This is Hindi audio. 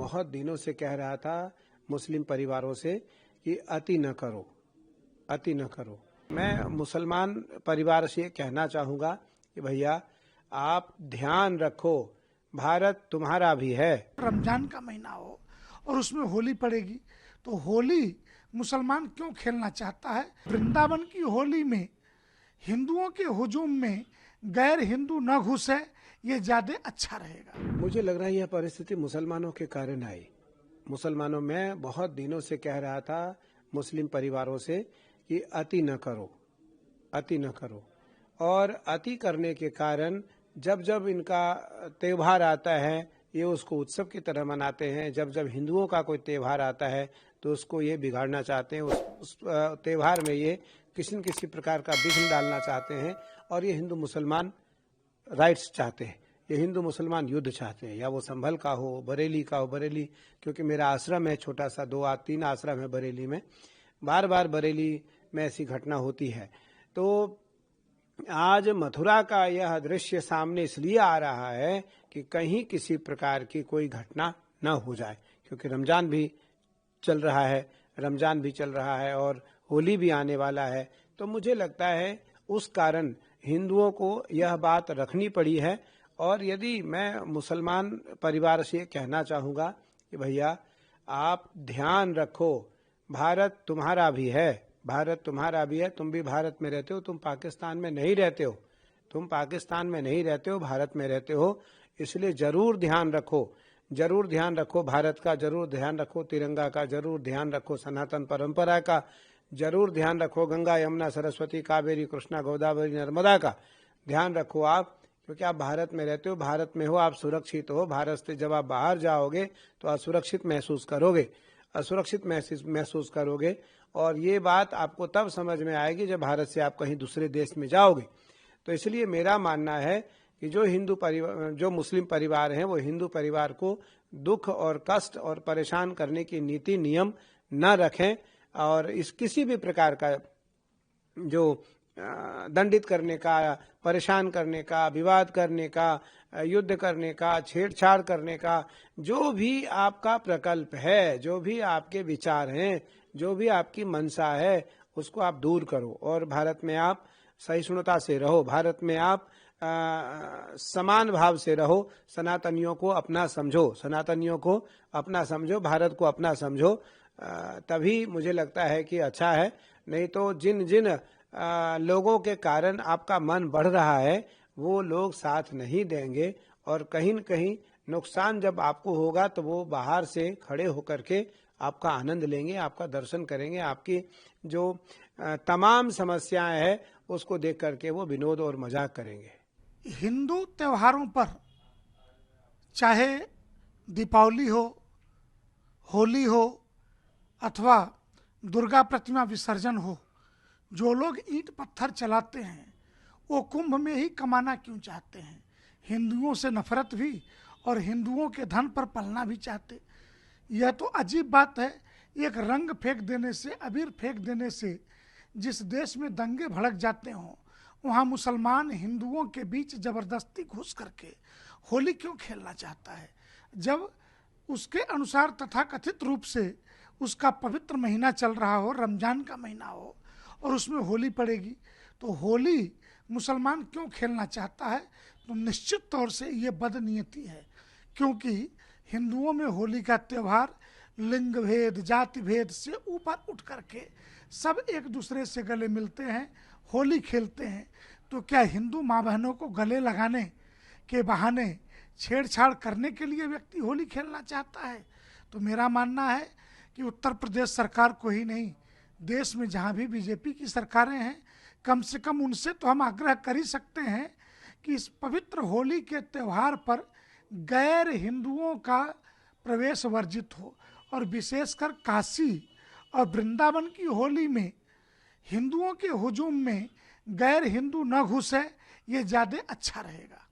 बहुत दिनों से कह रहा था मुस्लिम परिवारों से कि अति न करो, अति न करो। मैं मुसलमान परिवार से कहना चाहूँगा कि भैया आप ध्यान रखो, भारत तुम्हारा भी है। रमजान का महीना हो और उसमें होली पड़ेगी, तो होली मुसलमान क्यों खेलना चाहता है? वृंदावन की होली में हिंदुओं के हुजूम में गैर हिंदू न घुसे, ये ज्यादा अच्छा रहेगा। मुझे लग रहा है यह परिस्थिति मुसलमानों के कारण आई। मुसलमानों में बहुत दिनों से कह रहा था मुस्लिम परिवारों से कि अति न करो, अति न करो। और अति करने के कारण जब जब इनका त्यौहार आता है ये उसको उत्सव की तरह मनाते हैं। जब जब हिंदुओं का कोई त्यौहार आता है तो उसको ये बिगाड़ना चाहते हैं, उस त्यौहार में ये किसी न किसी प्रकार का विघ्न डालना चाहते हैं। और ये हिंदू मुसलमान राइट्स चाहते हैं, ये हिंदू मुसलमान युद्ध चाहते हैं, या वो संभल का हो, बरेली का हो। बरेली क्योंकि मेरा आश्रम है छोटा सा, 2-3 आश्रम है बरेली में, बार बार बरेली में ऐसी घटना होती है। तो आज मथुरा का यह दृश्य सामने इसलिए आ रहा है कि कहीं किसी प्रकार की कोई घटना न हो जाए, क्योंकि रमजान भी चल रहा है और होली भी आने वाला है। तो मुझे लगता है उस कारण हिंदुओं को यह बात रखनी पड़ी है। और यदि मैं मुसलमान परिवार से कहना चाहूँगा कि भैया आप ध्यान रखो, भारत तुम्हारा भी है, भारत तुम्हारा भी है। तुम भी भारत में रहते हो, तुम पाकिस्तान में नहीं रहते हो, तुम पाकिस्तान में नहीं रहते हो, भारत में रहते हो। इसलिए जरूर ध्यान रखो, जरूर ध्यान रखो भारत का, जरूर ध्यान रखो तिरंगा का, जरूर ध्यान रखो सनातन परंपरा का, जरूर ध्यान रखो गंगा यमुना सरस्वती कावेरी कृष्णा गोदावरी नर्मदा का ध्यान रखो आप। क्योंकि आप भारत में रहते हो, भारत में हो, आप सुरक्षित हो। भारत से जब आप बाहर जाओगे तो असुरक्षित महसूस करोगे, असुरक्षित महसूस करोगे। और ये बात आपको तब समझ में आएगी जब भारत से आप कहीं दूसरे देश में जाओगे। तो इसलिए मेरा मानना है कि जो मुस्लिम परिवार हैं वो हिंदू परिवार को दुख और कष्ट और परेशान करने की नीति नियम न रखें। और इस किसी भी प्रकार का जो दंडित करने का, परेशान करने का, विवाद करने का, युद्ध करने का, छेड़छाड़ करने का, जो भी आपका प्रकल्प है, जो भी आपके विचार हैं, जो भी आपकी मंशा है, उसको आप दूर करो। और भारत में आप सहिष्णुता से रहो, भारत में आप समान भाव से रहो। सनातनियों को अपना समझो, सनातनियों को अपना समझो, भारत को अपना समझो। तभी मुझे लगता है कि अच्छा है। नहीं तो जिन जिन लोगों के कारण आपका मन बढ़ रहा है वो लोग साथ नहीं देंगे। और कहीं न कहीं नुकसान जब आपको होगा तो वो बाहर से खड़े होकर के आपका आनंद लेंगे, आपका दर्शन करेंगे, आपकी जो तमाम समस्याएं हैं उसको देख करके वो विनोद और मजाक करेंगे। हिंदू त्योहारों पर चाहे दीपावली हो, होली हो अथवा दुर्गा प्रतिमा विसर्जन हो, जो लोग ईंट पत्थर चलाते हैं वो कुंभ में ही कमाना क्यों चाहते हैं? हिंदुओं से नफरत भी और हिंदुओं के धन पर पलना भी चाहते। यह तो अजीब बात है। एक रंग फेंक देने से, अबीर फेंक देने से जिस देश में दंगे भड़क जाते हों, वहाँ मुसलमान हिंदुओं के बीच जबरदस्ती घुस करके होली क्यों खेलना चाहता है? जब उसके अनुसार तथाकथित रूप से उसका पवित्र महीना चल रहा हो, रमजान का महीना हो, और उसमें होली पड़ेगी, तो होली मुसलमान क्यों खेलना चाहता है? तो निश्चित तौर से ये बदनीयती है। क्योंकि हिंदुओं में होली का त्यौहार लिंग भेद, जाति भेद से ऊपर उठ करके सब एक दूसरे से गले मिलते हैं, होली खेलते हैं। तो क्या हिंदू माँ बहनों को गले लगाने के बहाने छेड़छाड़ करने के लिए व्यक्ति होली खेलना चाहता है? तो मेरा मानना है कि उत्तर प्रदेश सरकार को ही नहीं, देश में जहाँ भी बीजेपी की सरकारें हैं, कम से कम उनसे तो हम आग्रह कर ही सकते हैं कि इस पवित्र होली के त्यौहार पर गैर हिंदुओं का प्रवेश वर्जित हो। और विशेषकर काशी और वृंदावन की होली में हिंदुओं के हुजूम में गैर हिंदू न घुसे, ये ज़्यादा अच्छा रहेगा।